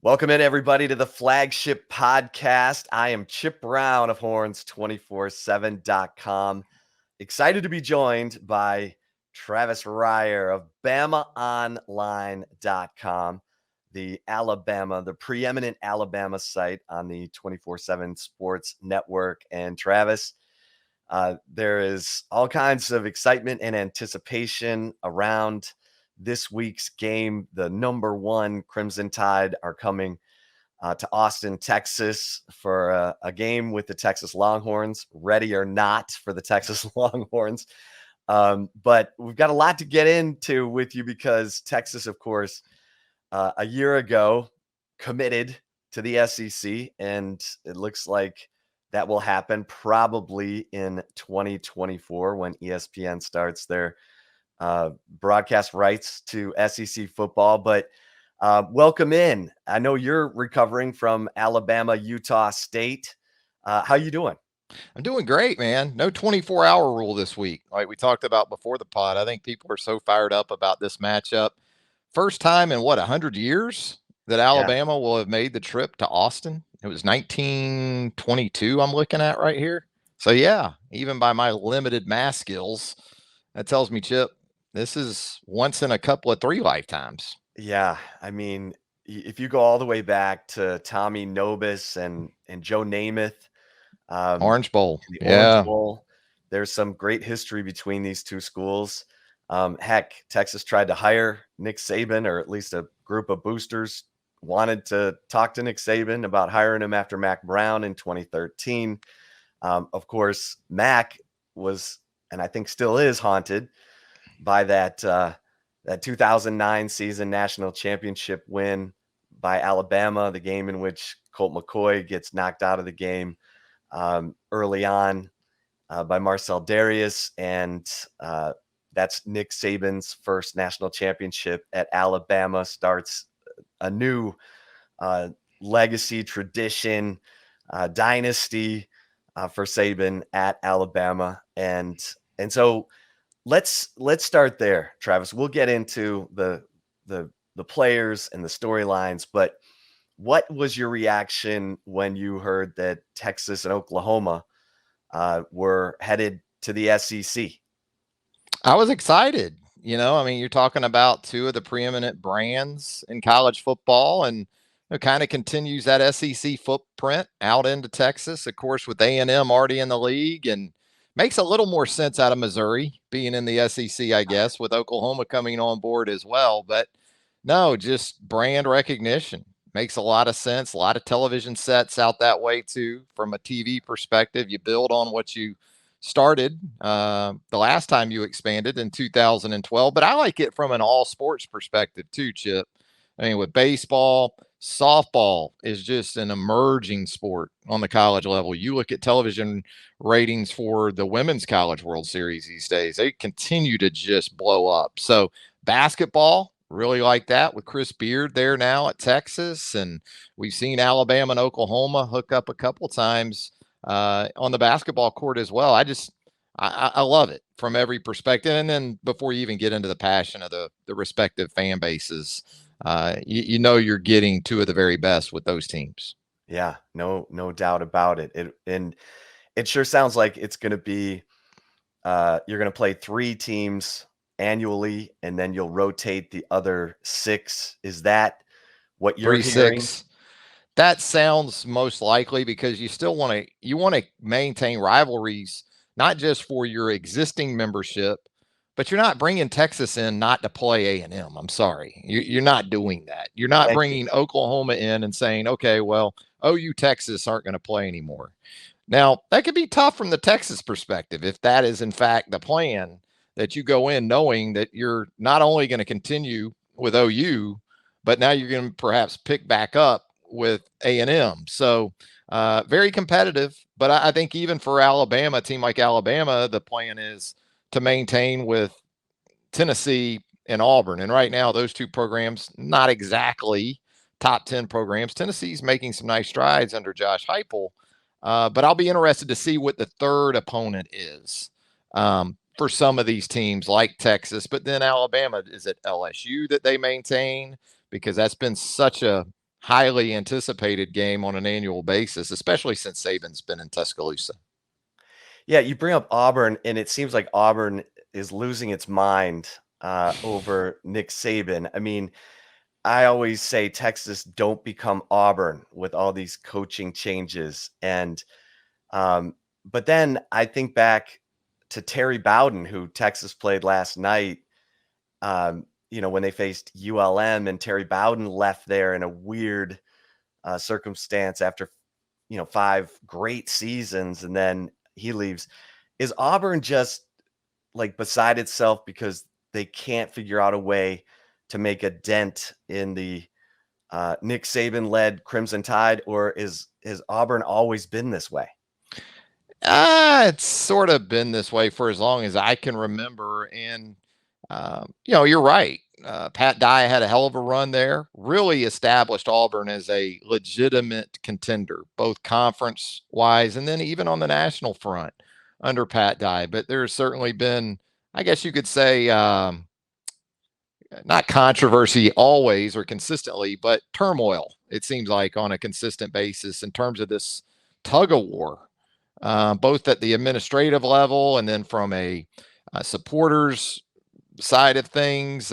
Welcome in, everybody, to the Flagship Podcast. I am Chip Brown of Horns247.com. Excited to be joined by Travis Reier of BamaOnline.com, the preeminent Alabama site on the 24/7 Sports Network. And Travis, there is all kinds of excitement and anticipation around this week's game. The number one Crimson Tide are coming to Austin, Texas for a game with the Texas Longhorns, ready or not for the Texas Longhorns. But we've got a lot to get into with you because Texas, of course, a year ago committed to the SEC, and it looks like that will happen probably in 2024 when ESPN starts their broadcast rights to SEC football. But welcome in. I know you're recovering from Alabama, Utah State. How you doing? I'm doing great, man. No 24-hour rule this week, like we talked about before the pod. I think people are so fired up about this matchup. First time in 100 years that Alabama will have made the trip to Austin. It was 1922 I'm looking at right here. So yeah, even by my limited math skills, that tells me, Chip, this is once in a couple of 3 lifetimes. Yeah, I mean, if you go all the way back to Tommy Nobis and Joe Namath, Orange Bowl. the Orange Yeah. Bowl, there's some great history between these two schools. Heck, Texas tried to hire Nick Saban, or at least a group of boosters wanted to talk to Nick Saban about hiring him after Mac Brown in 2013. Of course, Mac was, and I think still is, haunted by that 2009 season national championship win by Alabama, the game in which Colt McCoy gets knocked out of the game early on by Marcel Darius, and that's Nick Saban's first national championship at Alabama. Starts a new legacy, tradition, dynasty for Saban at Alabama, and so let's start there, Travis. We'll get into the players and the storylines, but what was your reaction when you heard that Texas and Oklahoma were headed to the SEC? I was excited. I mean, you're talking about two of the preeminent brands in college football, and it kind of continues that SEC footprint out into Texas, of course, with A&M already in the league, and makes a little more sense out of Missouri being in the SEC, I guess, with Oklahoma coming on board as well. But no, just brand recognition makes a lot of sense. A lot of television sets out that way too. From a TV perspective, you build on what you started the last time you expanded in 2012. But I like it from an all sports perspective too, Chip. I mean, with baseball, softball is just an emerging sport on the college level. You look at television ratings for the Women's College World Series these days, they continue to just blow up. So basketball, really like that with Chris Beard there now at Texas. And we've seen Alabama and Oklahoma hook up a couple times on the basketball court as well. I love it from every perspective. And then before you even get into the passion of the respective fan bases, you're getting two of the very best with those teams. Yeah, no doubt about it. And it sure sounds like it's going to be you're going to play 3 teams annually, and then you'll rotate the other 6. Is that what you're hearing? 3-6. That sounds most likely, because you still want to maintain rivalries, not just for your existing membership, but you're not bringing Texas in not to play A&M. I'm sorry. You're not doing that. You're not bringing Oklahoma in and saying, okay, well, OU Texas aren't going to play anymore. Now, that could be tough from the Texas perspective if that is, in fact, the plan, that you go in knowing that you're not only going to continue with OU, but now you're going to perhaps pick back up with A&M. So very competitive. But I think even for Alabama, a team like Alabama, the plan is to maintain with Tennessee and Auburn. And right now, those two programs, not exactly top 10 programs. Tennessee's making some nice strides under Josh Heupel. But I'll be interested to see what the third opponent is for some of these teams like Texas. But then Alabama, is it LSU that they maintain? Because that's been such a highly anticipated game on an annual basis, especially since Saban's been in Tuscaloosa. Yeah, you bring up Auburn, and it seems like Auburn is losing its mind over Nick Saban. I mean, I always say Texas don't become Auburn with all these coaching changes. And but then I think back to Terry Bowden, who Texas played last night. When they faced ULM, and Terry Bowden left there in a weird circumstance after 5 great seasons, and then he leaves. Is Auburn just like beside itself because they can't figure out a way to make a dent in the Nick Saban led Crimson Tide, or has Auburn always been this way? It's sort of been this way for as long as I can remember. And, you're right. Pat Dye had a hell of a run there, really established Auburn as a legitimate contender, both conference wise and then even on the national front under Pat Dye. But there's certainly been, I guess you could say, not controversy always or consistently, but turmoil, it seems like, on a consistent basis in terms of this tug of war, both at the administrative level and then from a supporters side of things.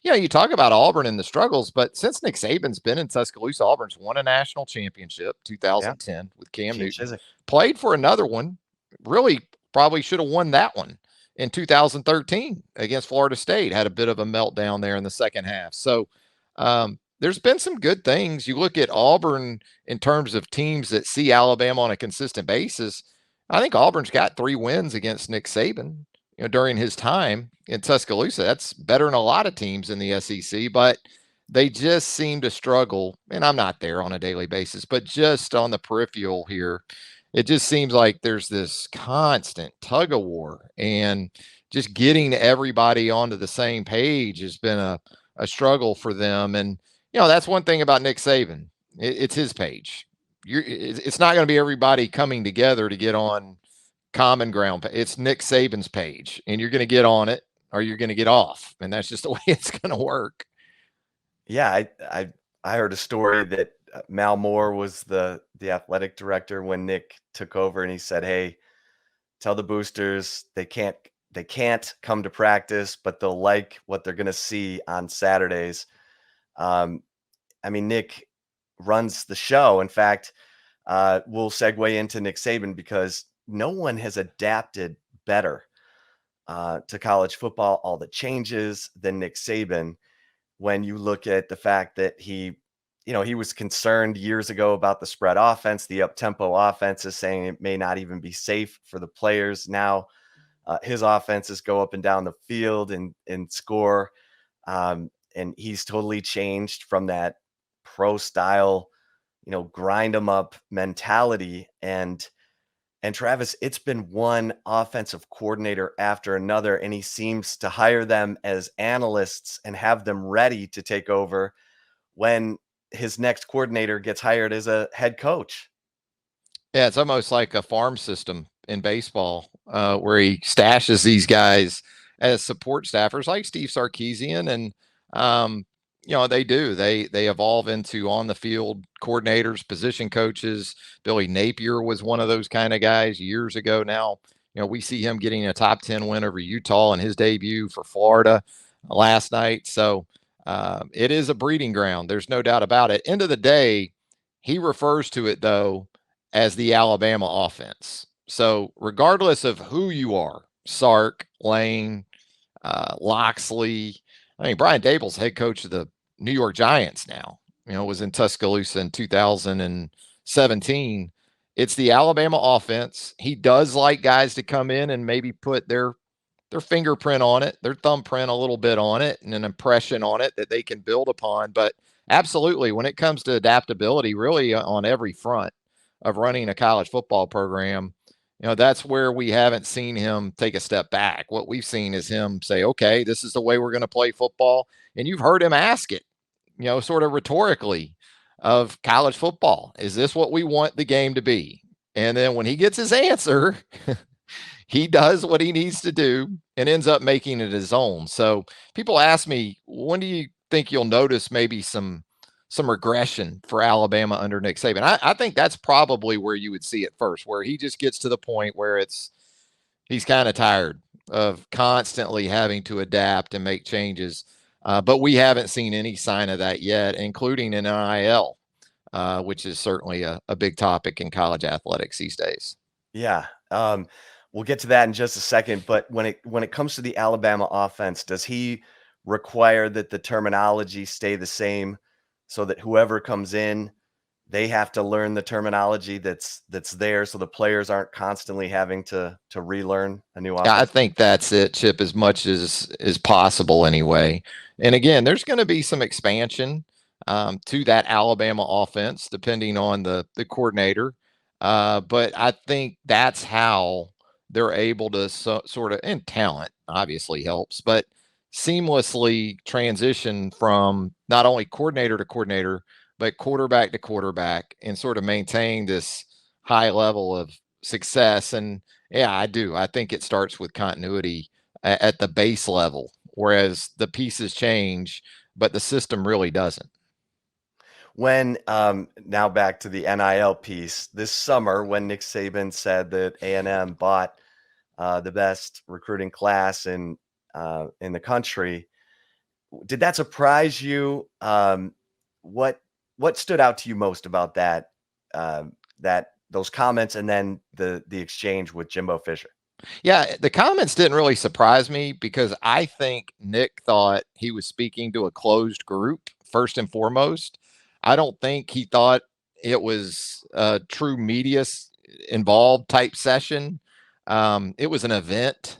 You talk about Auburn and the struggles, but since Nick Saban's been in Tuscaloosa, Auburn's won a national championship, Yeah, 2010 with Cam Newton, Chiswick. played for another one, really probably should have won that one in 2013 against Florida State, had a bit of a meltdown there in the second half. So there's been some good things. You look at Auburn in terms of teams that see Alabama on a consistent basis. I think Auburn's got 3 wins against Nick Saban, during his time in Tuscaloosa. That's better than a lot of teams in the SEC, but they just seem to struggle. And I'm not there on a daily basis, but just on the peripheral here, it just seems like there's this constant tug of war, and just getting everybody onto the same page has been a struggle for them. And, that's one thing about Nick Saban. It's his page. It's not going to be everybody coming together to get on common ground. It's Nick Saban's page, and you're going to get on it or you're going to get off. And that's just the way it's going to work. Yeah, I heard a story that Mal Moore was the athletic director when Nick took over, and he said, "Hey, tell the boosters they can't come to practice, but they'll like what they're going to see on Saturdays." I mean, Nick runs the show. In fact, we'll segue into Nick Saban because no one has adapted better to college football, all the changes, than Nick Saban. When you look at the fact that he was concerned years ago about the spread offense, the up-tempo offenses, saying it may not even be safe for the players. Now his offenses go up and down the field and score. And he's totally changed from that pro style, grind them up mentality. And Travis, it's been one offensive coordinator after another, and he seems to hire them as analysts and have them ready to take over when his next coordinator gets hired as a head coach. Yeah, it's almost like a farm system in baseball, where he stashes these guys as support staffers like Steve Sarkesian. And, they evolve into on the field coordinators, position coaches. Billy Napier was one of those kind of guys years ago. Now, we see him getting a top 10 win over Utah in his debut for Florida last night. So it is a breeding ground. There's no doubt about it. End of the day, he refers to it, though, as the Alabama offense. So regardless of who you are, Sark, Lane, Loxley, I mean, Brian Dable's head coach of the New York Giants now, was in Tuscaloosa in 2017. It's the Alabama offense. He does like guys to come in and maybe put their fingerprint on it, their thumbprint a little bit on it, and an impression on it that they can build upon. But absolutely, when it comes to adaptability, really on every front of running a college football program, that's where we haven't seen him take a step back. What we've seen is him say, okay, this is the way we're going to play football. And you've heard him ask it, sort of rhetorically, of college football. Is this what we want the game to be? And then when he gets his answer, he does what he needs to do and ends up making it his own. So people ask me, when do you think you'll notice maybe some some regression for Alabama under Nick Saban. I think that's probably where you would see it first, where he just gets to the point where he's kind of tired of constantly having to adapt and make changes. But we haven't seen any sign of that yet, including in NIL, which is certainly a big topic in college athletics these days. Yeah. We'll get to that in just a second. But when it comes to the Alabama offense, does he require that the terminology stay the same so that whoever comes in, they have to learn the terminology that's there, so the players aren't constantly having to relearn a new offense? Yeah, I think that's it, Chip, as much as is possible anyway. And again, there's going to be some expansion to that Alabama offense, depending on the coordinator. But I think that's how they're able to sort of, and talent obviously helps, but seamlessly transition from not only coordinator to coordinator, but quarterback to quarterback and sort of maintain this high level of success. And yeah, I do. I think it starts with continuity at the base level, whereas the pieces change, but the system really doesn't. When now back to the NIL piece this summer, when Nick Saban said that A&M bought the best recruiting class in the country, did that surprise you? What stood out to you most about that those comments, and then the exchange with Jimbo Fisher? Yeah, the comments didn't really surprise me because I think Nick thought he was speaking to a closed group first and foremost. I don't think he thought it was a true media involved type session. It was an event.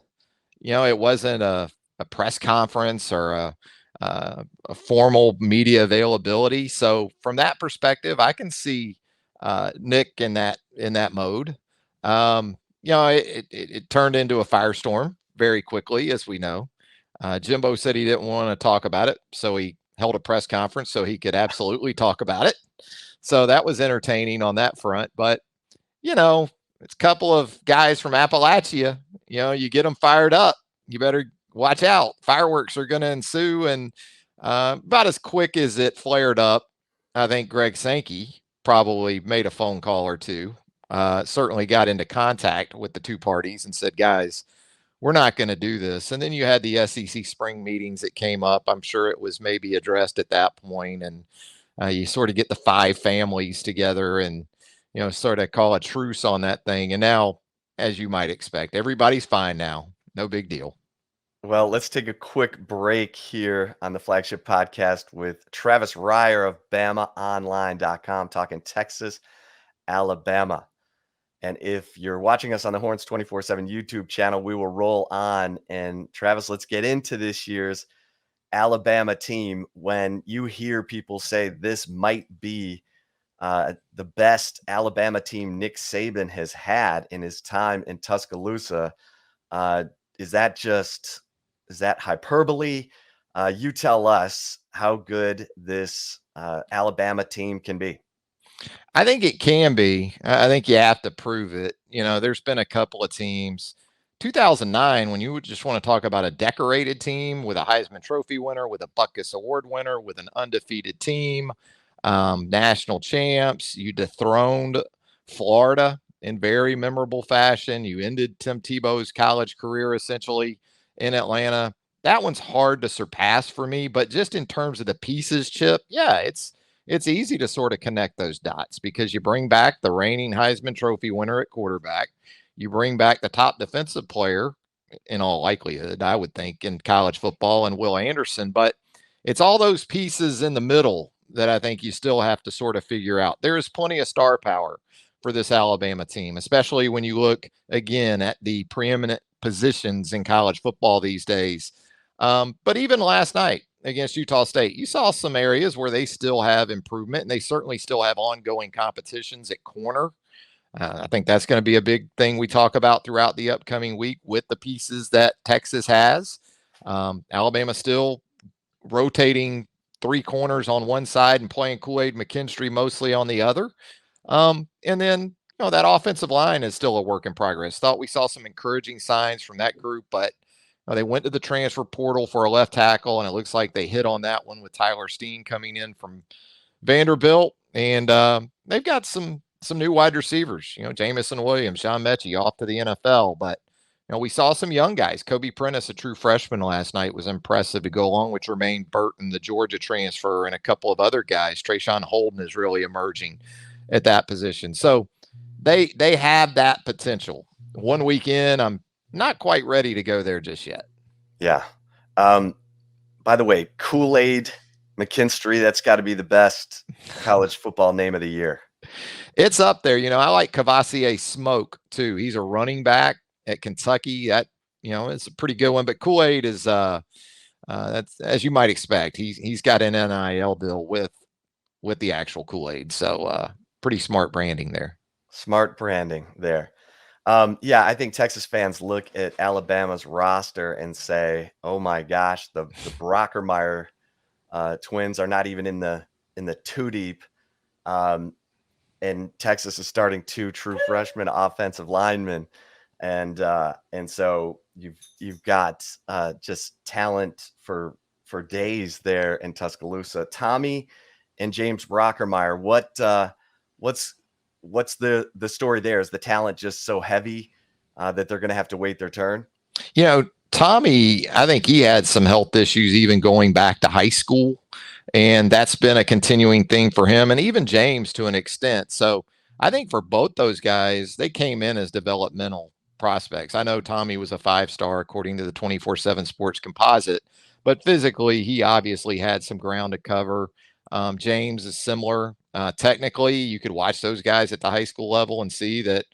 It wasn't a press conference or a formal media availability. So from that perspective, I can see Nick in that mode. It turned into a firestorm very quickly, as we know. Jimbo said he didn't want to talk about it, so he held a press conference so he could absolutely talk about it. So that was entertaining on that front. But, it's a couple of guys from Appalachia. You get them fired up, you better watch out. Fireworks are going to ensue. And about as quick as it flared up, I think Greg Sankey probably made a phone call or two. Certainly got into contact with the two parties and said, guys, we're not going to do this. And then you had the SEC spring meetings that came up. I'm sure it was maybe addressed at that point. And you sort of get the five families together and, sort of call a truce on that thing. And now, as you might expect, everybody's fine now. No big deal. Well, let's take a quick break here on the Flagship Podcast with Travis Reier of BamaOnline.com, talking Texas, Alabama. And if you're watching us on the Horns 24/7 YouTube channel, we will roll on. And Travis, let's get into this year's Alabama team. When you hear people say this might be the best Alabama team Nick Saban has had in his time in Tuscaloosa, is that hyperbole? You tell us how good this Alabama team can be. I think it can be. I think you have to prove it. There's been a couple of teams. 2009, when you would just want to talk about a decorated team with a Heisman Trophy winner, with a Butkus Award winner, with an undefeated team, national champs. You dethroned Florida in very memorable fashion. You ended Tim Tebow's college career essentially in Atlanta. That one's hard to surpass for me, but just in terms of the pieces, Chip, yeah, it's easy to sort of connect those dots because you bring back the reigning Heisman Trophy winner at quarterback. You bring back the top defensive player in all likelihood, I would think, in college football, and Will Anderson. But it's all those pieces in the middle that I think you still have to sort of figure out. There is plenty of star power for this Alabama team, especially when you look again at the preeminent positions in college football these days. But even last night against Utah State, you saw some areas where they still have improvement, and they certainly still have ongoing competitions at corner. I think that's going to be a big thing we talk about throughout the upcoming week with the pieces that Texas has. Alabama still rotating three corners on one side and playing Kool-Aid McKinstry mostly on the other. And then, that offensive line is still a work in progress. Thought we saw some encouraging signs from that group, but they went to the transfer portal for a left tackle, and it looks like they hit on that one with Tyler Steen coming in from Vanderbilt, and they've got some new wide receivers. Jamison Williams, John Mechie off to the NFL, but we saw some young guys. Kobe Prentice, a true freshman last night, was impressive to go along with Jermaine Burton, the Georgia transfer, and a couple of other guys. Trayshawn Holden is really emerging at that position. So they have that potential. One week in, I'm not quite ready to go there just yet. Yeah. By the way, Kool-Aid McKinstry, that's got to be the best college football name of the year. It's up there. I like Cavassier Smoke too. He's a running back at Kentucky. That it's a pretty good one. But Kool-Aid is that's, as you might expect. He's got an NIL deal with the actual Kool-Aid. So pretty smart branding there. Smart branding there. I think Texas fans look at Alabama's roster and say, "Oh my gosh, the Brockermeyer twins are not even in the two deep." And Texas is starting 2 true freshman offensive linemen, and so you've got just talent for days there in Tuscaloosa. Tommy and James Brockermeyer, what's the story there? Is the talent just so heavy that they're going to have to wait their turn? Tommy, I think he had some health issues even going back to high school, and that's been a continuing thing for him, and even James to an extent. So I think for both those guys, they came in as developmental prospects. I know Tommy was a 5-star according to the 24/7 Sports Composite, but physically he obviously had some ground to cover. James is similar. Technically, you could watch those guys at the high school level and see that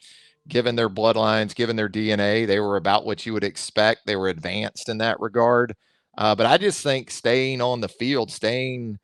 given their bloodlines, given their DNA, they were about what you would expect. They were advanced in that regard. But I just think staying on the field, staying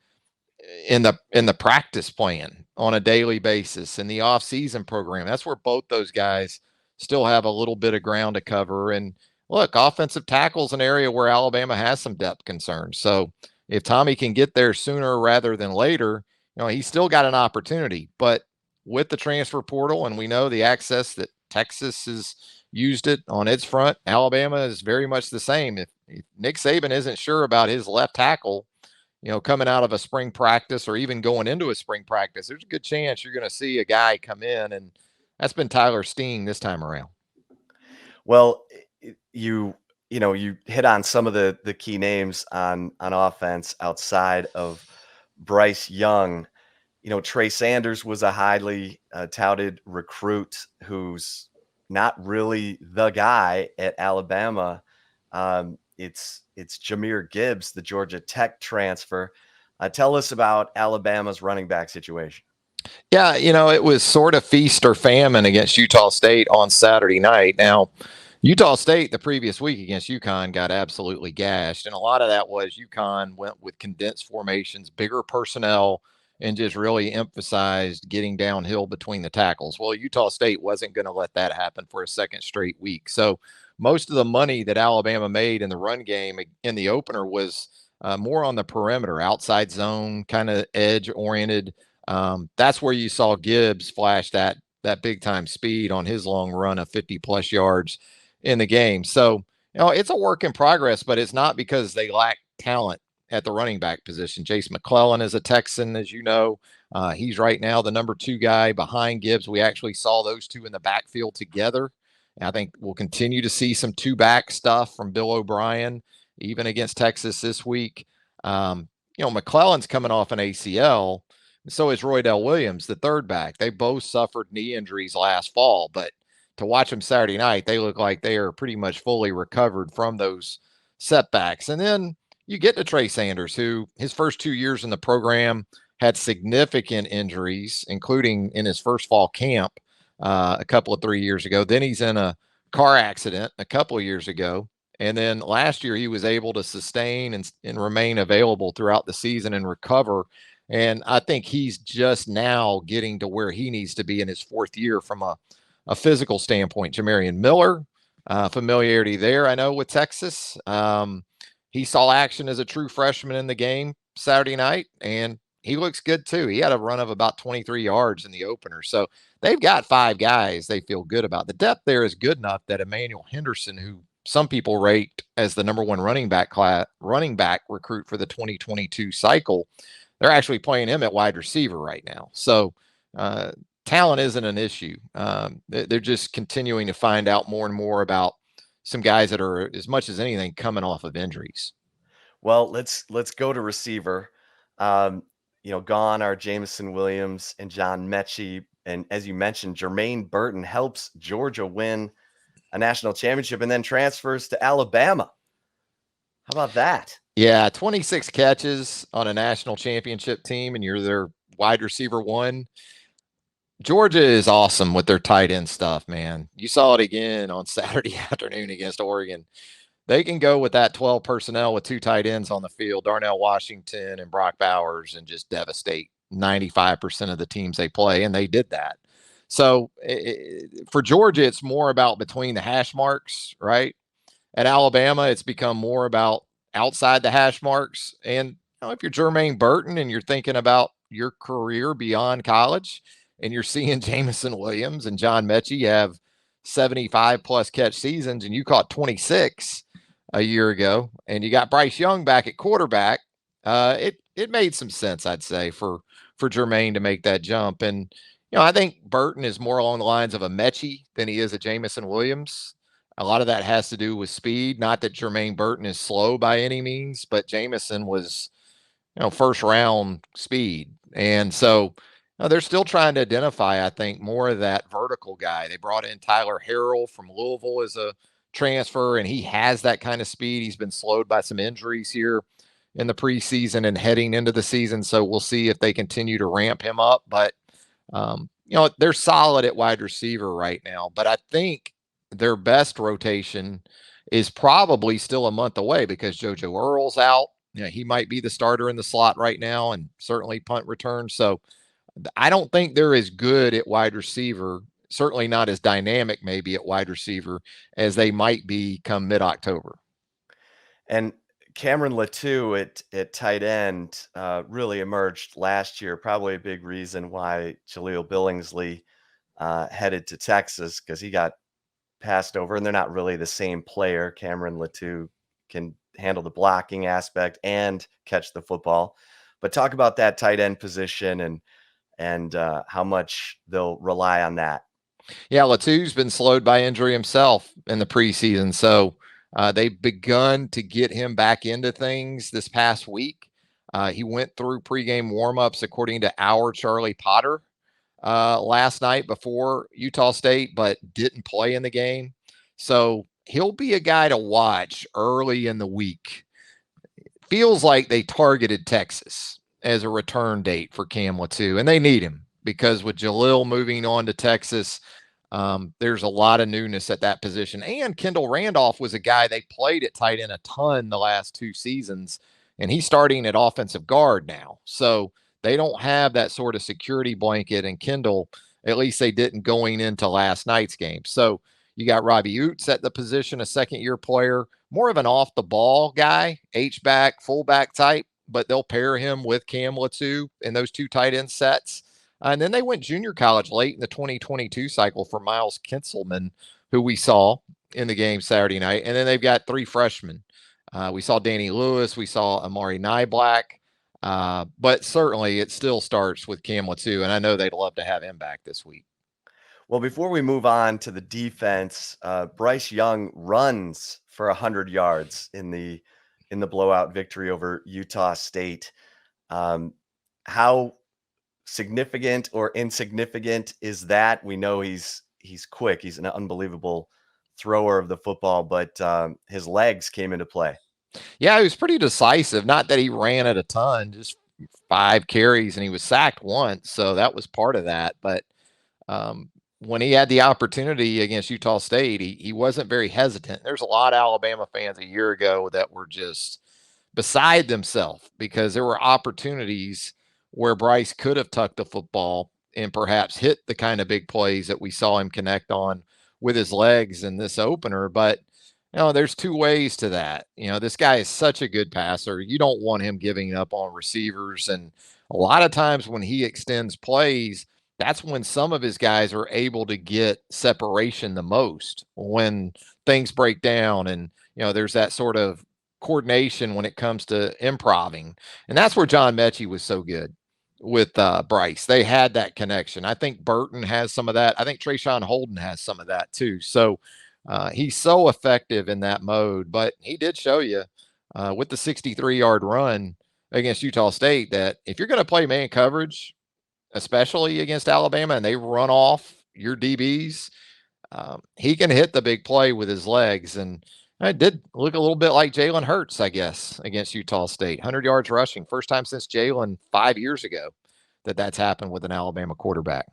in the practice plan on a daily basis in the off-season program, that's where both those guys still have a little bit of ground to cover. And look, offensive tackle is an area where Alabama has some depth concerns. So if Tommy can get there sooner rather than later, he's still got an opportunity. But with the transfer portal, and we know the access that Texas has used it on its front, Alabama is very much the same. If Nick Saban isn't sure about his left tackle, coming out of a spring practice or even going into a spring practice, there's a good chance you're going to see a guy come in, and that's been Tyler Steen this time around. Well, you hit on some of the key names on offense outside of Bryce Young. Trey Sanders was a highly touted recruit who's not really the guy at Alabama. It's Jahmyr Gibbs, the Georgia Tech transfer. Tell us about Alabama's running back situation. Yeah, it was sort of feast or famine against Utah State on Saturday night. Now, Utah State the previous week against UConn got absolutely gashed, and a lot of that was UConn went with condensed formations, bigger personnel, and just really emphasized getting downhill between the tackles. Well, Utah State wasn't going to let that happen for a second straight week. So most of the money that Alabama made in the run game in the opener was more on the perimeter, outside zone, kind of edge oriented. That's where you saw Gibbs flash that big time speed on his long run of 50 plus yards in the game. So, it's a work in progress, but it's not because they lack talent at the running back position. Jace McClellan is a Texan, as you know. He's right now the number 2 guy behind Gibbs. We actually saw those two in the backfield together. And I think we'll continue to see some 2-back stuff from Bill O'Brien, even against Texas this week. McClellan's coming off an ACL. So is Roydell Williams, the 3rd back. They both suffered knee injuries last fall, but to watch them Saturday night, they look like they are pretty much fully recovered from those setbacks. And then you get to Trey Sanders, who his first 2 years in the program had significant injuries, including in his first fall camp a couple of 3 years ago. Then he's in a car accident a couple of years ago. And then last year he was able to sustain and remain available throughout the season and recover. And I think he's just now getting to where he needs to be in his 4th year from a physical standpoint. Jamarian Miller, familiarity there, I know, with Texas. He saw action as a true freshman in the game Saturday night, and he looks good too. He had a run of about 23 yards in the opener. So they've got 5 guys they feel good about. The depth there is good enough that Emmanuel Henderson, who some people rate as the number 1 running back recruit for the 2022 cycle, they're actually playing him at wide receiver right now. So talent isn't an issue. They're just continuing to find out more and more about some guys that are, as much as anything, coming off of injuries. Well, let's go to receiver. Um, gone are Jamison Williams and John Mechie. And as you mentioned, Jermaine Burton helps Georgia win a national championship and then transfers to Alabama. How about that? Yeah, 26 catches on a national championship team, and you're their wide receiver one. Georgia is awesome with their tight end stuff, man. You saw it again on Saturday afternoon against Oregon. They can go with that 12 personnel with two tight ends on the field, Darnell Washington and Brock Bowers, and just devastate 95% of the teams they play. And they did that. So for Georgia, it's more about between the hash marks, right? At Alabama, it's become more about outside the hash marks. And if you're Jermaine Burton and you're thinking about your career beyond college, and you're seeing Jamison Williams and John Mechie have 75 plus catch seasons, and you caught 26 a year ago, and you got Bryce Young back at quarterback, it made some sense, I'd say, for Jermaine to make that jump. And I think Burton is more along the lines of a Mechie than he is a Jamison Williams. A lot of that has to do with speed. Not that Jermaine Burton is slow by any means, but Jamison was, first round speed. And so they're still trying to identify, I think, more of that vertical guy. They brought in Tyler Harrell from Louisville as a transfer, and he has that kind of speed. He's been slowed by some injuries here in the preseason and heading into the season. So we'll see if they continue to ramp him up. But, they're solid at wide receiver right now. But I think their best rotation is probably still a month away because JoJo Earl's out. He might be the starter in the slot right now and certainly punt return. So I don't think they're as good at wide receiver, certainly not as dynamic maybe at wide receiver as they might be come mid-October. And Cameron Latou at tight end really emerged last year. Probably a big reason why Jaleel Billingsley headed to Texas, because he got passed over, and they're not really the same player. Cameron Latou can handle the blocking aspect and catch the football. But talk about that tight end position and how much they'll rely on that. Yeah, Latou's been slowed by injury himself in the preseason. So they've begun to get him back into things this past week. He went through pregame warmups, according to our Charlie Potter, last night before Utah State, but didn't play in the game. So he'll be a guy to watch early in the week. Feels like they targeted Texas as a return date for Cam Latou, and they need him because with Jalil moving on to Texas, there's a lot of newness at that position. And Kendall Randolph was a guy they played at tight end a ton the last two seasons, and he's starting at offensive guard now. So they don't have that sort of security blanket, and Kendall, at least they didn't going into last night's game. So you got Robbie Oots at the position, a second-year player, more of an off-the-ball guy, H-back, fullback type, but they'll pair him with Cam Latou in those two tight end sets. And then they went junior college late in the 2022 cycle for Miles Kinselman, who we saw in the game Saturday night. And then they've got three freshmen. We saw Danny Lewis. We saw Amari Nyblack. But certainly it still starts with Cam Latou, and I know they'd love to have him back this week. Well, before we move on to the defense, Bryce Young runs for 100 yards in the blowout victory over Utah State. How significant or insignificant is that? We know he's quick. He's an unbelievable thrower of the football, but his legs came into play. Yeah, he was pretty decisive. Not that he ran it a ton, just 5 carries, and he was sacked once. So that was part of that. But when he had the opportunity against Utah State, he wasn't very hesitant. There's a lot of Alabama fans a year ago that were just beside themselves because there were opportunities where Bryce could have tucked the football and perhaps hit the kind of big plays that we saw him connect on with his legs in this opener. But there's two ways to that. This guy is such a good passer. You don't want him giving up on receivers. And a lot of times when he extends plays, that's when some of his guys are able to get separation the most, when things break down and, there's that sort of coordination when it comes to improving. And that's where John Mechie was so good with Bryce. They had that connection. I think Burton has some of that. I think Trayshawn Holden has some of that too. So he's so effective in that mode. But he did show you with the 63-yard run against Utah State that if you're going to play man coverage, especially against Alabama, and they run off your DBs, he can hit the big play with his legs. And it did look a little bit like Jalen Hurts, I guess, against Utah State. 100 yards rushing. First time since Jalen 5 years ago that's happened with an Alabama quarterback.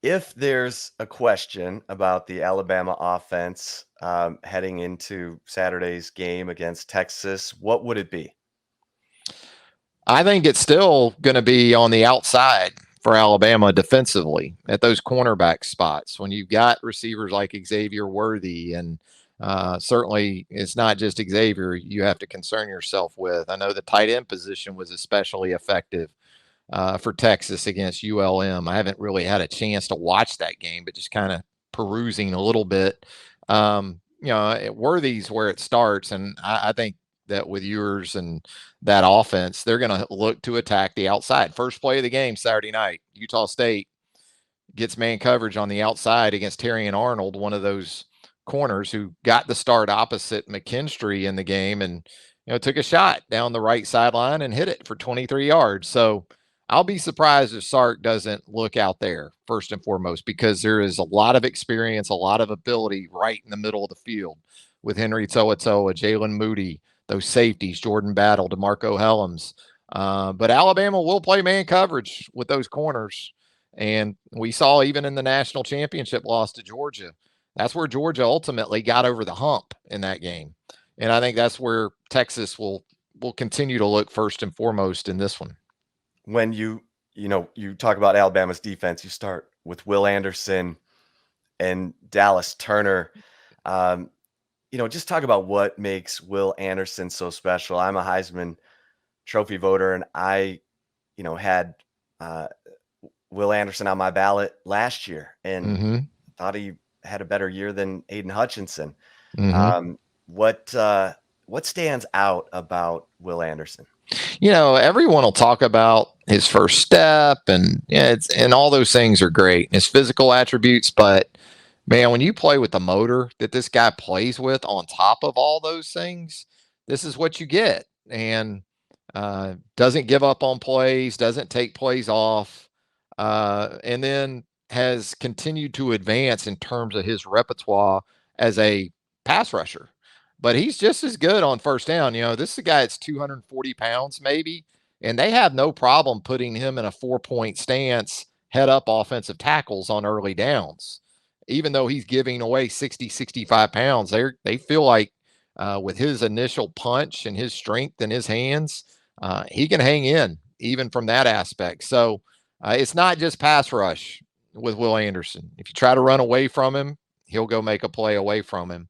If there's a question about the Alabama offense heading into Saturday's game against Texas, what would it be? I think it's still going to be on the outside for Alabama defensively at those cornerback spots when you've got receivers like Xavier Worthy, and certainly it's not just Xavier you have to concern yourself with. I know the tight end position was especially effective for Texas against ULM. I haven't really had a chance to watch that game, but just kind of perusing a little bit. Worthy's where it starts, and I think that with yours and that offense, they're going to look to attack the outside. First play of the game Saturday night, Utah State gets man coverage on the outside against Terrion Arnold, one of those corners who got the start opposite McKinstry in the game, and took a shot down the right sideline and hit it for 23 yards. So I'll be surprised if Sark doesn't look out there first and foremost, because there is a lot of experience, a lot of ability right in the middle of the field with Henry To'oTo'o, Jalen Moody, those safeties, Jordan Battle, DeMarco Helms. But Alabama will play man coverage with those corners. And we saw even in the national championship loss to Georgia, that's where Georgia ultimately got over the hump in that game. And I think that's where Texas will continue to look first and foremost in this one. When you talk about Alabama's defense, you start with Will Anderson and Dallas Turner. Just talk about what makes Will Anderson so special. I'm a Heisman Trophy voter, and I, had Will Anderson on my ballot last year, and thought he had a better year than Aiden Hutchinson. What stands out about Will Anderson? Everyone will talk about his first step, and and all those things are great, his physical attributes, but man, when you play with the motor that this guy plays with on top of all those things, this is what you get. And doesn't give up on plays, doesn't take plays off, and then has continued to advance in terms of his repertoire as a pass rusher. But he's just as good on first down. This is a guy that's 240 pounds maybe, and they have no problem putting him in a 4-point stance, head up offensive tackles on early downs. Even though he's giving away 60, 65 pounds, they feel like with his initial punch and his strength in his hands, he can hang in even from that aspect. So it's not just pass rush with Will Anderson. If you try to run away from him, he'll go make a play away from him.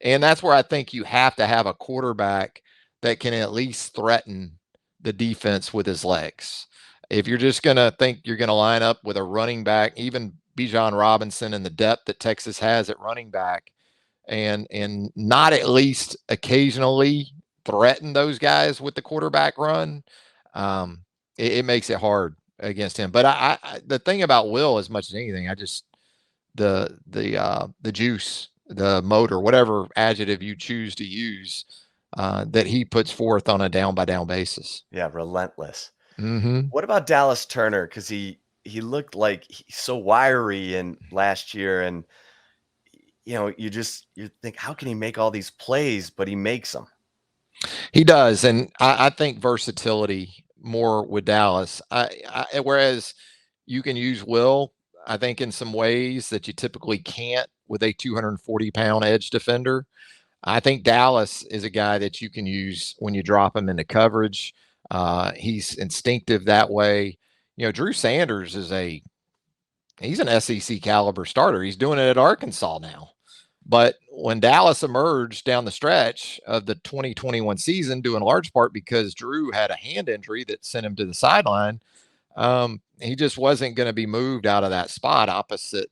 And that's where I think you have to have a quarterback that can at least threaten the defense with his legs. If you're just going to think you're going to line up with a running back, even Bijan Robinson and the depth that Texas has at running back, and not at least occasionally threaten those guys with the quarterback run, it makes it hard against him. But I the thing about Will, as much as anything, I just the juice, the motor, whatever adjective you choose to use, that he puts forth on a down by down basis. Yeah, relentless. What about Dallas Turner? Because he looked like he's so wiry in last year, and you think, how can he make all these plays? But he makes them. He does, and I think versatility more with Dallas. Whereas you can use Will, I think, in some ways that you typically can't with a 240-pound edge defender. I think Dallas is a guy that you can use when you drop him into coverage. He's instinctive that way. Drew Sanders he's an SEC caliber starter. He's doing it at Arkansas now. But when Dallas emerged down the stretch of the 2021 season, due in large part because Drew had a hand injury that sent him to the sideline, he just wasn't going to be moved out of that spot opposite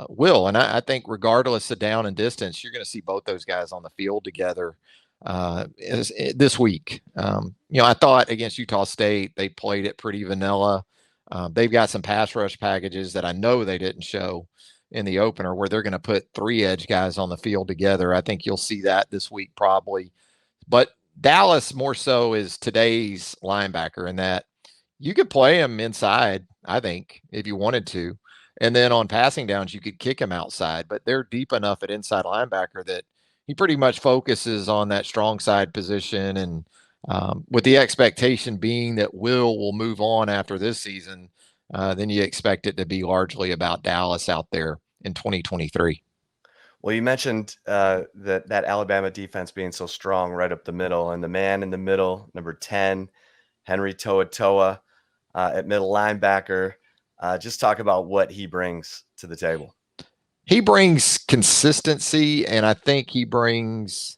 Will. And I think regardless of down and distance, you're going to see both those guys on the field together. this week. I thought against Utah State, they played it pretty vanilla. They've got some pass rush packages that I know they didn't show in the opener where they're going to put 3 edge guys on the field together. I think you'll see that this week probably. But Dallas more so is today's linebacker in that you could play him inside, I think, if you wanted to. And then on passing downs, you could kick him outside. But they're deep enough at inside linebacker that he pretty much focuses on that strong side position. And with the expectation being that will move on after this season, then you expect it to be largely about Dallas out there in 2023. Well, you mentioned that Alabama defense being so strong right up the middle, and the man in the middle, number 10, Henry To'oTo'o at middle linebacker. Just talk about what he brings to the table. He brings consistency, and I think he brings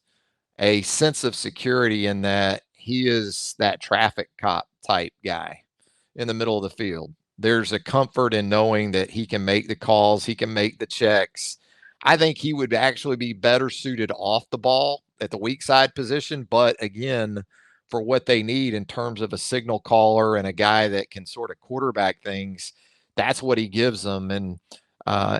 a sense of security in that he is that traffic cop type guy in the middle of the field. There's a comfort in knowing that he can make the calls, he can make the checks. I think he would actually be better suited off the ball at the weak side position, but again, for what they need in terms of a signal caller and a guy that can sort of quarterback things, that's what he gives them. And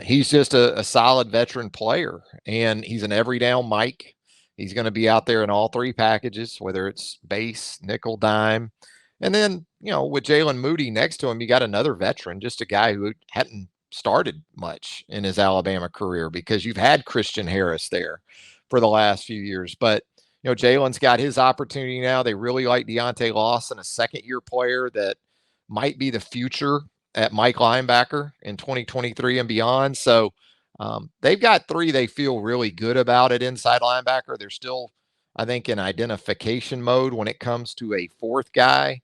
he's just a solid veteran player, and he's an every down Mike. He's going to be out there in all 3 packages, whether it's base, nickel, dime. And then, with Jalen Moody next to him, you got another veteran, just a guy who hadn't started much in his Alabama career because you've had Christian Harris there for the last few years. But, Jalen's got his opportunity now. They really like Deontay Lawson, a second-year player that might be the future at Mike linebacker in 2023 and beyond. So they've got 3 they feel really good about at inside linebacker. They're still, I think, in identification mode when it comes to a 4th guy.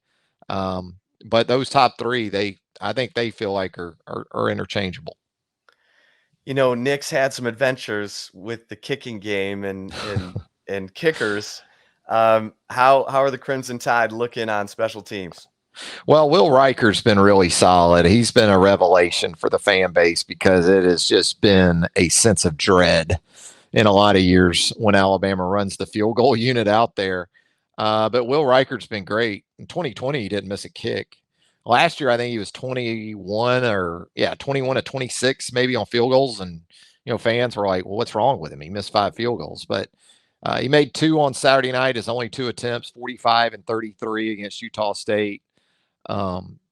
But those top 3, I think they feel like are interchangeable. Nick's had some adventures with the kicking game and kickers. How are the Crimson Tide looking on special teams? Well, Will Riker's been really solid. He's been a revelation for the fan base because it has just been a sense of dread in a lot of years when Alabama runs the field goal unit out there. But Will Riker's been great. In 2020, he didn't miss a kick. Last year, I think he was 21 to 26, maybe on field goals. And, fans were like, well, what's wrong with him? He missed 5 field goals. But he made 2 on Saturday night, his only 2 attempts, 45 and 33 against Utah State.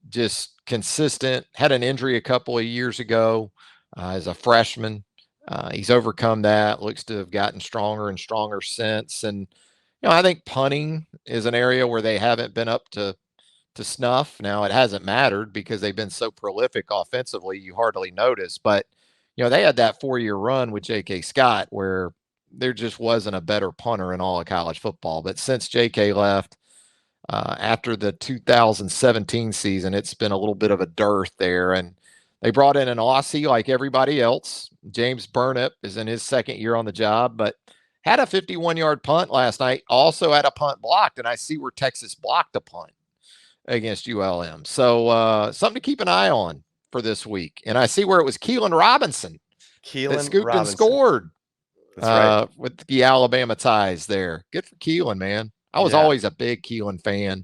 Just consistent, had an injury a couple of years ago as a freshman. He's overcome that, looks to have gotten stronger and stronger since. And, I think punting is an area where they haven't been up to snuff. Now, it hasn't mattered because they've been so prolific offensively, you hardly notice. But, they had that 4-year run with J.K. Scott where there just wasn't a better punter in all of college football. But since J.K. left, after the 2017 season, it's been a little bit of a dearth there. And they brought in an Aussie like everybody else. James Burnip is in his 2nd year on the job, but had a 51-yard punt last night, also had a punt blocked. And I see where Texas blocked a punt against ULM. So something to keep an eye on for this week. And I see where it was Keelan Robinson that scooped and scored with the Alabama ties there. Good for Keelan, man. I was always a big Keelan fan.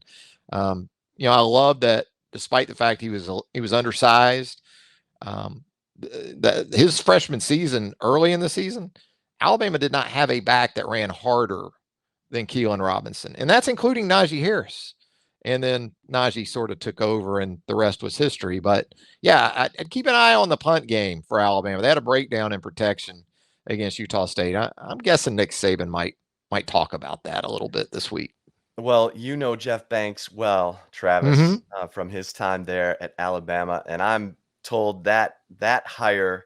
I love that despite the fact he was undersized. His freshman season, early in the season, Alabama did not have a back that ran harder than Keelan Robinson. And that's including Najee Harris. And then Najee sort of took over and the rest was history. But yeah, I'd keep an eye on the punt game for Alabama. They had a breakdown in protection against Utah State. I'm guessing Nick Saban might talk about that a little bit this week. Well, Jeff Banks well, Travis, from his time there at Alabama. And I'm told that hire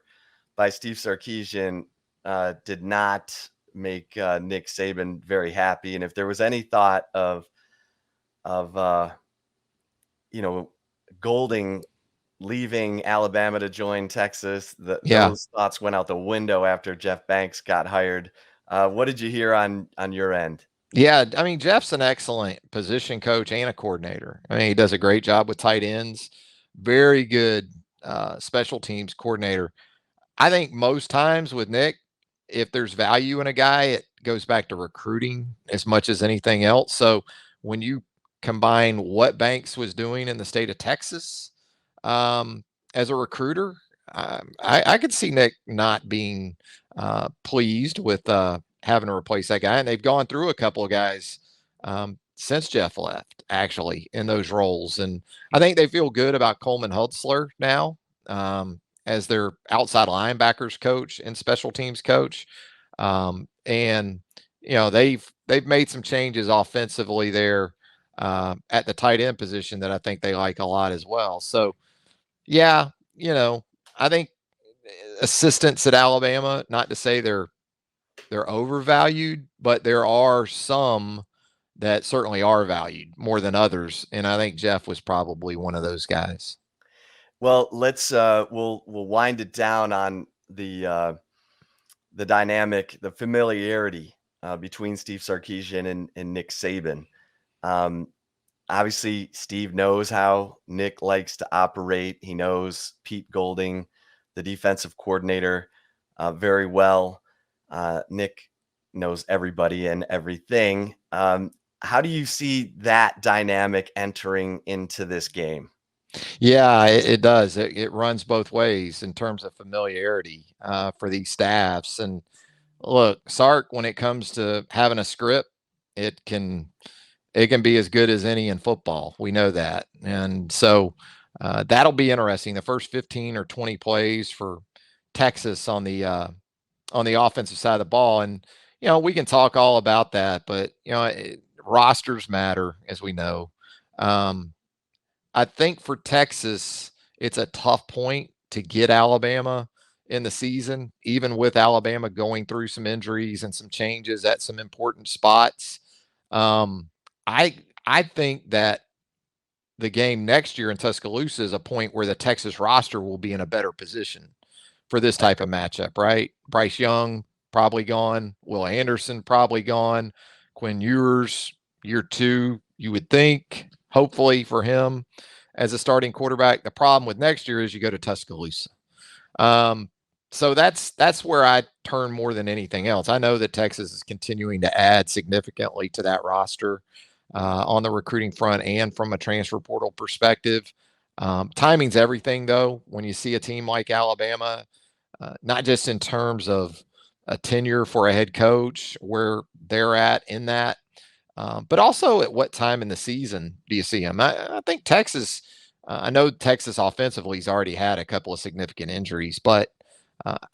by Steve Sarkesian did not make Nick Saban very happy. And if there was any thought of Golding leaving Alabama to join Texas, those thoughts went out the window after Jeff Banks got hired. What did you hear on your end? Yeah, I mean, Jeff's an excellent position coach and a coordinator. I mean, he does a great job with tight ends. Very good special teams coordinator. I think most times with Nick, if there's value in a guy, it goes back to recruiting as much as anything else. So when you combine what Banks was doing in the state of Texas as a recruiter, I could see Nick not being pleased with having to replace that guy. And they've gone through a couple of guys since Jeff left, actually, in those roles. And I think they feel good about Coleman Hutzler now as their outside linebackers coach and special teams coach. And they've made some changes offensively there at the tight end position that I think they like a lot as well. So yeah, I think assistants at Alabama, not to say they're overvalued, but there are some that certainly are valued more than others, and I think Jeff was probably one of those guys. Well, let's we'll wind it down on the dynamic, the familiarity between Steve Sarkesian and Nick Saban. Obviously, Steve knows how Nick likes to operate. He knows Pete Golding, the defensive coordinator, very well. Nick knows everybody and everything. How do you see that dynamic entering into this game? Yeah, it does. It runs both ways in terms of familiarity for these staffs. And look, Sark, when it comes to having a script, it can be as good as any in football. We know that. And so that'll be interesting. The first 15 or 20 plays for Texas on the offensive side of the ball. And, we can talk all about that, but, rosters matter, as we know. I think for Texas, it's a tough point to get Alabama in the season, even with Alabama going through some injuries and some changes at some important spots. I think that the game next year in Tuscaloosa is a point where the Texas roster will be in a better position for this type of matchup, right? Bryce Young probably gone, Will Anderson probably gone, Quinn Ewers year 2, you would think, hopefully for him as a starting quarterback. The problem with next year is you go to Tuscaloosa. So that's where I turn more than anything else. I know that Texas is continuing to add significantly to that roster on the recruiting front and from a transfer portal perspective. Timing's everything, though, when you see a team like Alabama, not just in terms of a tenure for a head coach, where they're at in that, but also at what time in the season do you see them? I think Texas, I know Texas offensively has already had a couple of significant injuries, but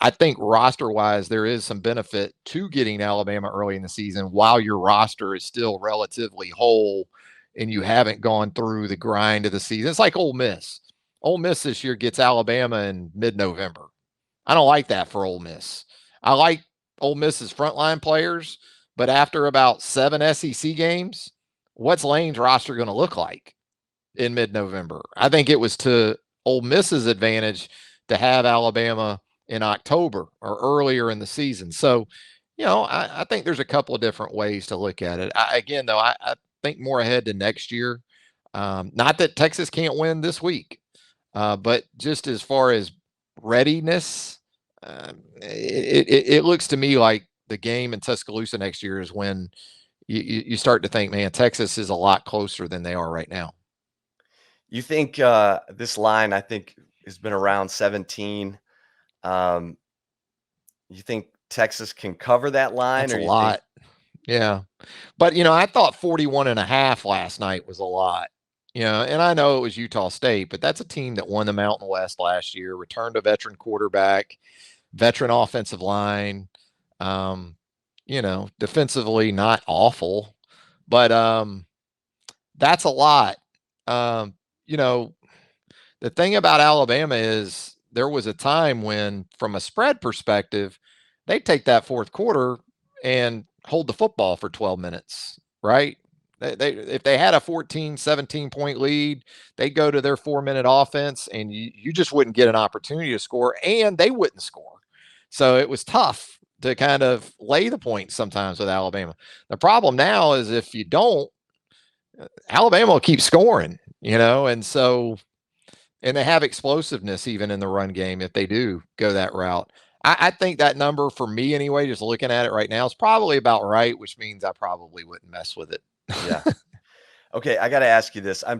I think roster-wise, there is some benefit to getting Alabama early in the season while your roster is still relatively whole and you haven't gone through the grind of the season. It's like Ole Miss. Ole Miss this year gets Alabama in mid-November. I don't like that for Ole Miss. I like Ole Miss's frontline players, but after about 7 SEC games, what's Lane's roster going to look like in mid-November? I think it was to Ole Miss's advantage to have Alabama in October or earlier in the season. So, I think there's a couple of different ways to look at it. Again, though, I think more ahead to next year. Not that Texas can't win this week, but just as far as readiness, it looks to me like the game in Tuscaloosa next year is when you start to think, man, Texas is a lot closer than they are right now. You think this line, I think, has been around 17. You think Texas can cover that line? That's or a you lot. Think... Yeah. But, I thought 41.5 last night was a lot. And I know it was Utah State, but that's a team that won the Mountain West last year, returned a veteran quarterback, veteran offensive line, defensively not awful, but that's a lot. The thing about Alabama is there was a time when, from a spread perspective, they take that fourth quarter and hold the football for 12 minutes, right? If they had a 14, 17 point lead, they go to their 4-minute offense and you just wouldn't get an opportunity to score, and they wouldn't score. So it was tough to kind of lay the points sometimes with Alabama. The problem now is if you don't, Alabama will keep scoring, and so, and they have explosiveness even in the run game if they do go that route. I think that number for me anyway, just looking at it right now, is probably about right, which means I probably wouldn't mess with it. Yeah. Okay, I got to ask you this. I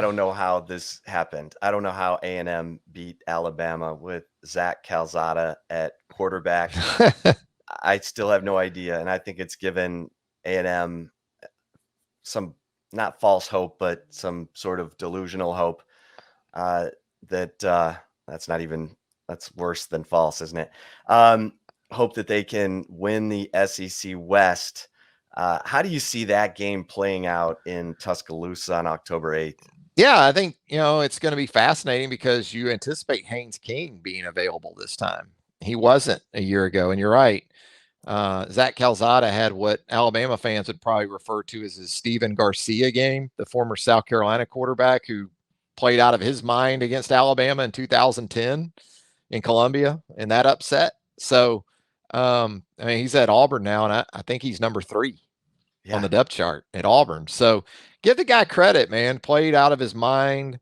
don't know how this happened. I don't know how A&M beat Alabama with Zach Calzada at quarterback. I still have no idea, and I think it's given A&M some, not false hope, but some sort of delusional hope that's worse than false, isn't it? Hope that they can win the SEC West. How do you see that game playing out in Tuscaloosa on October 8th? Yeah, I think, it's going to be fascinating because you anticipate Haynes King being available this time. He wasn't a year ago, and you're right. Zach Calzada had what Alabama fans would probably refer to as his Steven Garcia game, the former South Carolina quarterback who played out of his mind against Alabama in 2010 in Columbia in that upset. So, he's at Auburn now, and I think he's number 3 on the depth chart at Auburn. So give the guy credit, man. Played out of his mind,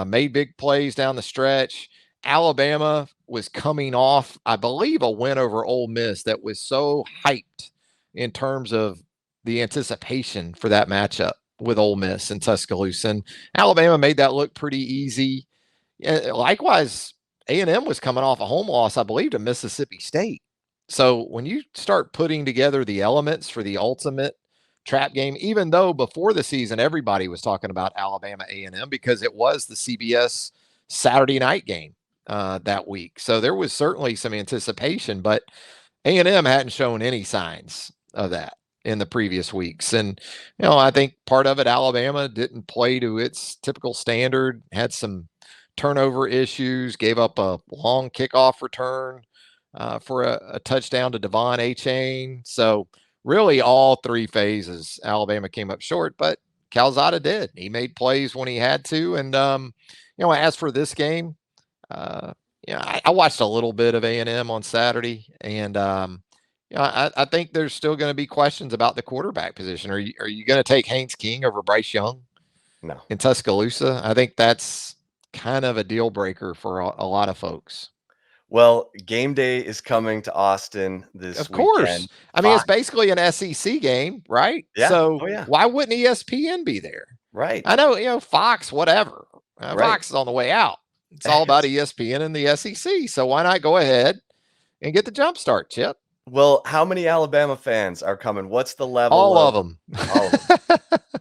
made big plays down the stretch. Alabama was coming off, I believe, a win over Ole Miss that was so hyped in terms of the anticipation for that matchup with Ole Miss and Tuscaloosa. And Alabama made that look pretty easy. Likewise, A&M was coming off a home loss, I believe, to Mississippi State. So when you start putting together the elements for the ultimate trap game, even though before the season everybody was talking about Alabama A&M because it was the CBS Saturday night game that week, so there was certainly some anticipation, but A&M hadn't shown any signs of that in the previous weeks. And I think part of it, Alabama didn't play to its typical standard, had some turnover issues, gave up a long kickoff return for a touchdown to Devon Achane. So really all 3 phases, Alabama came up short, but Calzada did. He made plays when he had to. And, as for this game, I watched a little bit of A&M on Saturday, and, I think there's still going to be questions about the quarterback position. Are you going to take Haynes King over Bryce Young? No. In Tuscaloosa? I think that's kind of a deal breaker for a lot of folks. Well, game day is coming to Austin this weekend. Of course. I mean, it's basically an SEC game, right? Yeah. So yeah. Why wouldn't ESPN be there? Right. I know, Fox, whatever. Right. Fox is on the way out. It's all about ESPN and the SEC. So why not go ahead and get the jump start, Chip? Well, how many Alabama fans are coming? What's the level? All of them.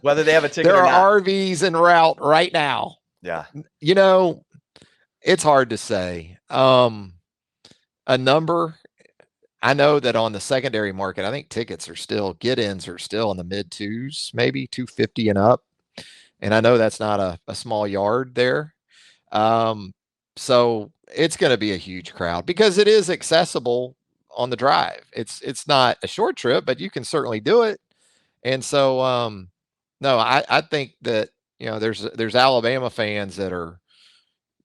Whether they have a ticket there or not. There are RVs en route right now. Yeah. It's hard to say. A number, I know that on the secondary market, I think tickets are still, get-ins are still in the mid-2s, maybe 250 and up. And I know that's not a small yard there. So it's going to be a huge crowd because it is accessible on the drive. It's not a short trip, but you can certainly do it. And so, no, I think that, there's Alabama fans that are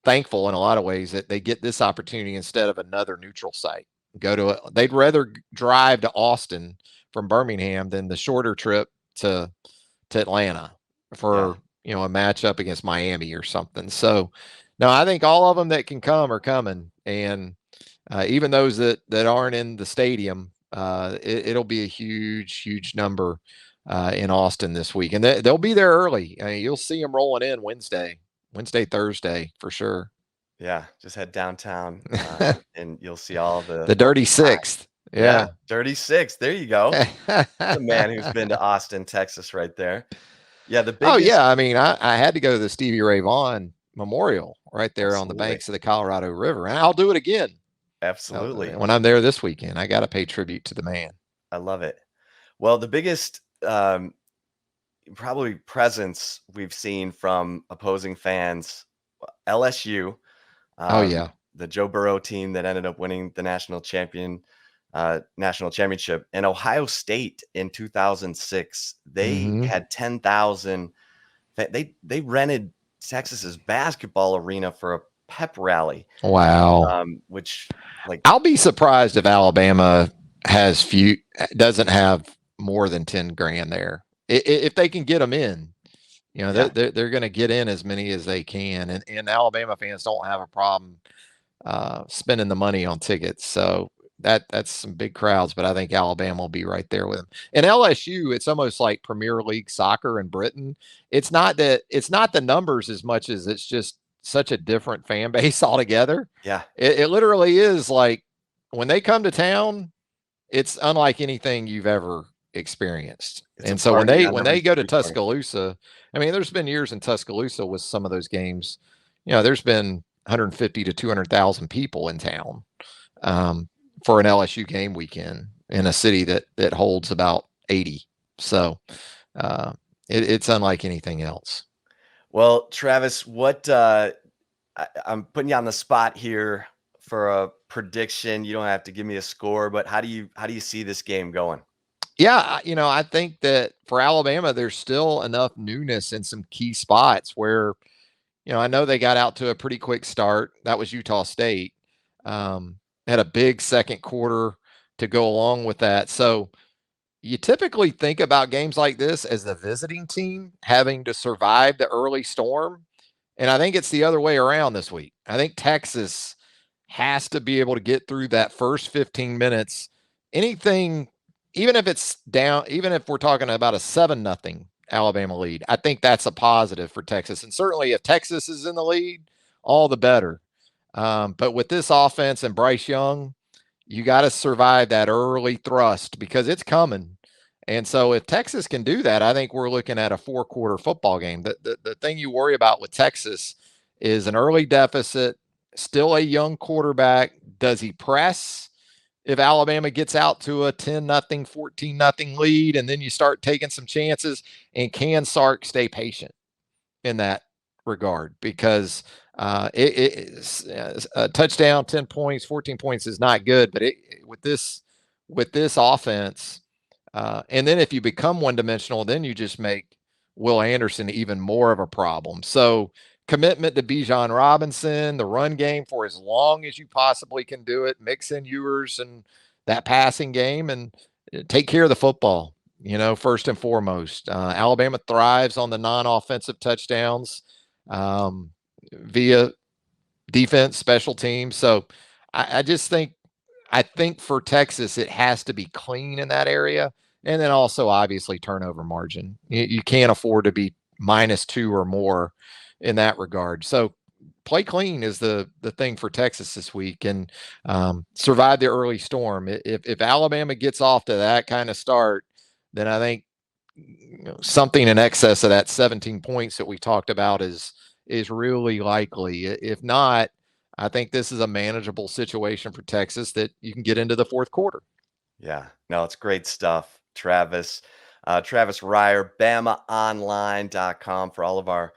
thankful in a lot of ways that they get this opportunity instead of another neutral site. They'd rather drive to Austin from Birmingham than the shorter trip to Atlanta for, a matchup against Miami or something. So no, I think all of them that can come are coming. And even those that aren't in the stadium, it'll be a huge, huge number in Austin this week. And they'll be there early. I mean, you'll see them rolling in Wednesday, Thursday for sure. Yeah, just head downtown and you'll see all the Dirty Sixth. Yeah, Dirty Sixth. There you go. The man who's been to Austin, Texas, right there. Yeah, the biggest. Oh yeah, I mean, I had to go to the Stevie Ray Vaughan Memorial right there on the banks of the Colorado River, and I'll do it again. Absolutely. When I'm there this weekend, I got to pay tribute to the man. I love it. Well, the biggest probably presence we've seen from opposing fans, LSU. The Joe Burrow team that ended up winning the national championship, and Ohio State in 2006. They had 10,000. They rented Texas's basketball arena for a pep rally. Wow. Which, I'll be surprised if Alabama doesn't have more than 10 grand there. If they can get them in, they're going to get in as many as they can. And Alabama fans don't have a problem spending the money on tickets. So that's some big crowds, but I think Alabama will be right there with them. And LSU, it's almost like Premier League soccer in Britain. It's not the numbers as much as it's just such a different fan base altogether. Yeah. It literally is like when they come to town, it's unlike anything you've ever experienced. And so when they go to Tuscaloosa, I mean, there's been years in Tuscaloosa with some of those games, there's been 150 to 200,000 people in town for an LSU game weekend in a city that holds about 80. So it's unlike anything else. Well, Travis, I'm putting you on the spot here for a prediction. You don't have to give me a score, but how do you see this game going? Yeah, I think that for Alabama, there's still enough newness in some key spots where, I know they got out to a pretty quick start. That was Utah State. Had a big second quarter to go along with that. So you typically think about games like this as the visiting team having to survive the early storm. And I think it's the other way around this week. I think Texas has to be able to get through that first 15 minutes. Anything, even if it's down, even if we're talking about a 7-0 Alabama lead, I think that's a positive for Texas. And certainly if Texas is in the lead, all the better. But with this offense and Bryce Young, you got to survive that early thrust because it's coming. And so if Texas can do that, I think we're looking at a 4-quarter football game. The thing you worry about with Texas is an early deficit, still a young quarterback. Does he press if Alabama gets out to a 10-0, 14-0 lead, and then you start taking some chances? And can Sark stay patient in that regard? Because a touchdown, 10 points, 14 points is not good. But with this offense, and then if you become one-dimensional, then you just make Will Anderson even more of a problem. So commitment to Bijan Robinson, the run game for as long as you possibly can do it, mix in Ewers and that passing game, and take care of the football, first and foremost. Alabama thrives on the non-offensive touchdowns via defense, special teams. So I think for Texas, it has to be clean in that area. And then also, obviously, turnover margin. You can't afford to be -2 or more in that regard. So play clean is the thing for Texas this week, and survive the early storm. If Alabama gets off to that kind of start, then I think something in excess of that 17 points that we talked about is really likely. If not, I think this is a manageable situation for Texas that you can get into the fourth quarter. Yeah, no, it's great stuff, Travis. Travis Reier, BamaOnline.com for all of our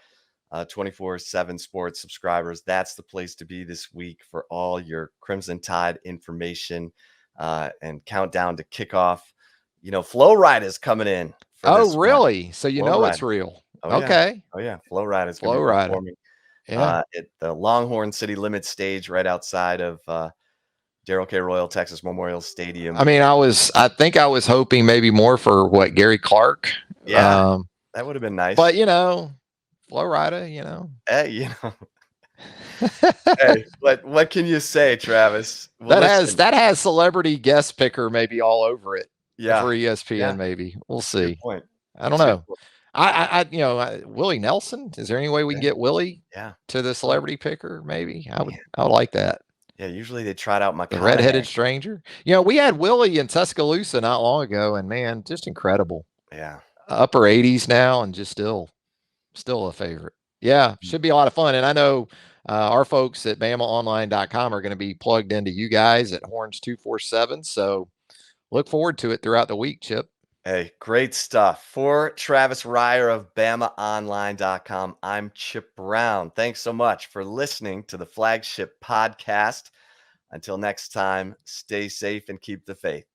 24/7 sports subscribers. That's the place to be this week for all your Crimson Tide information and countdown to kickoff. Flow Ride is coming in. Oh, really? So it's real. Oh, okay. Yeah. Oh, yeah. Flow Ride is going to be performing at the Longhorn City Limit stage right outside of Darrell K. Royal Texas Memorial Stadium. I mean, I think I was hoping maybe more for Gary Clark. Yeah, that would have been nice. But Flow Rider, Hey, hey, what can you say, Travis? Well, that has celebrity guest picker maybe all over it. Yeah, for ESPN, maybe we'll see. Good point. I don't know. Willie Nelson. Is there any way we can get Willie? To the celebrity picker? Maybe I would like that. Yeah, usually they trot out the redheaded stranger. We had Willie in Tuscaloosa not long ago, and man, just incredible. Yeah, upper 80s now, and just still a favorite. Yeah, should be a lot of fun. And I know our folks at BamaOnline.com are going to be plugged into you guys at Horns 247. So look forward to it throughout the week, Chip. Hey, great stuff. For Travis Reier of BamaOnline.com, I'm Chip Brown. Thanks so much for listening to the Flagship Podcast. Until next time, stay safe and keep the faith.